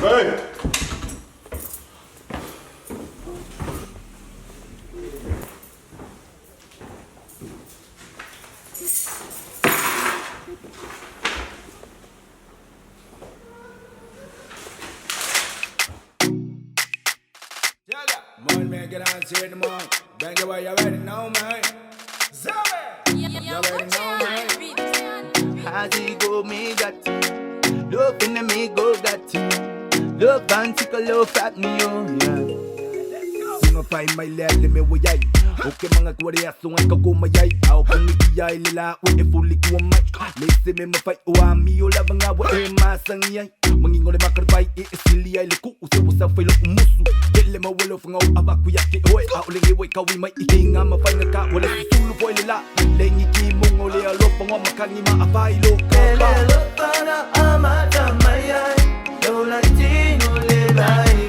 Hey! Morning, man, get on to it in the morning. Bang it away, you already know, man. Zombie! You already know, man. As he go, me got you. Love in the me go got you. Love and tickle love at me, oh, yeah. Sing a fine, my lad, let me way. Okay, mga Korea, so I can go my eye. I'll bring it to ya, lila, with a fully to a mic. Listen, me, my fight, oh, me, oh, love, and I will aim my son, yeah. Manging on the back of the bike, it's silly, I look, so what's up, fellow Musu. Get them a willow from out of Akuyaki, oh, out of the way, we might eating, I'm a fine cat, well, it's Sulu boy, la. Lenny Kim, only a look on my Kangima, a file, Para amata maya, no latino le bye.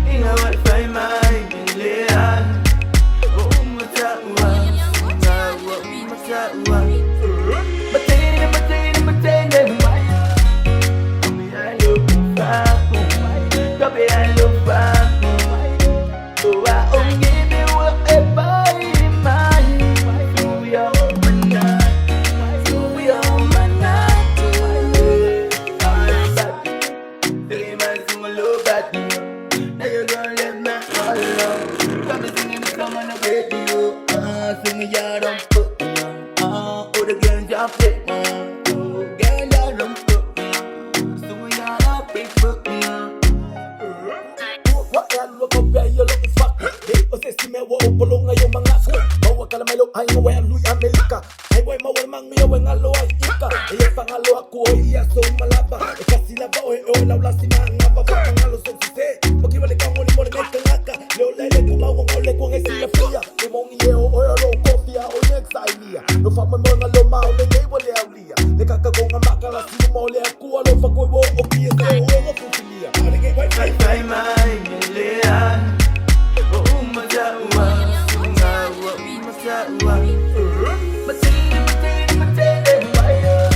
In a what by my Leon. Oh, Matawa, Matawa. Maya. I look back, copy, I look back. Oh, I only do whatever in mind. So we are man, so we are man. I'm back. 3 months in my low back. Now you're gonna let me all alone. Come and sing the song on the radio. Sing me out on foot. Oh, the girls jump it. Oh, girl, I don't put me. So we are up, big foot. What I look up there, you look fuck. They possess me, what upolong ngayon mga aso. Bawa ka na may look, ay ngawa ang Luy Amerika. Ay boy, mawal mang miyaw ang alo ay ika. Ay pangalo ako, iya so malaba. E kasi na ba, o lawla si mga ba, pangalo so sise. Magkibalik ang muli mo na ngaka. Leo lele kumawang ole kung ay sila fria. Limong iyo, o alo, kofia, o next idea. No fama mo nga lomao, le ngay wale aulia. Nekakagong ang makala, sino mo le ako, alo, pagkoy mo, o kiya sa o nga pusilia. Ari ngay white, I find my Leon. Oh, Matawa, Matawa. Matina, fire.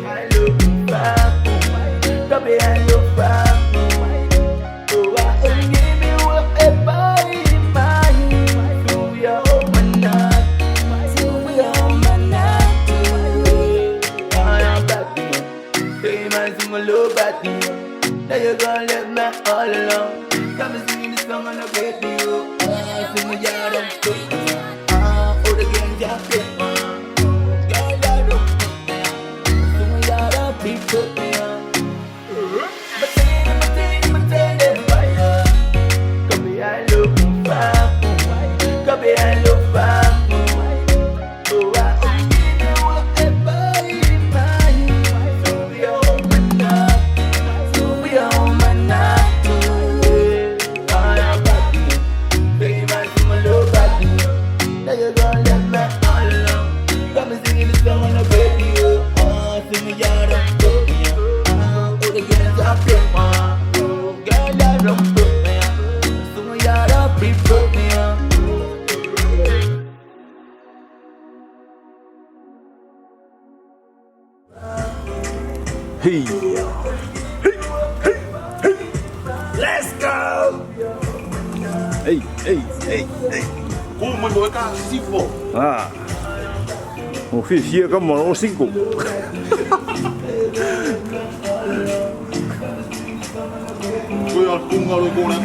I look back, copy, I look back. Oh, I only do whatever in mind. So we are all man, so we are all man. I am back, 3 months in my low back. Now you're gonna let me all alone. Come and sing the song on the radio. Sing me out on foot. Oh, the girls jump it. Girl, I don't sing me out on people. Matina, fire. Copy, I look back. Copy, I look back. Oh, I only do whatever in mind. So we all man. So we all man. I am back. 3 months in my low back. Now you're gonna let me all alone. Come and sing the song on the radio. Sing me out on foot. Oh, the girls are fit. Oh, girl, I don't put me. Sing me out on people. Hey. Let's go! Hey. Como me voy a cagar si for? Ah, oficia como 5. Voy al cúngaro con la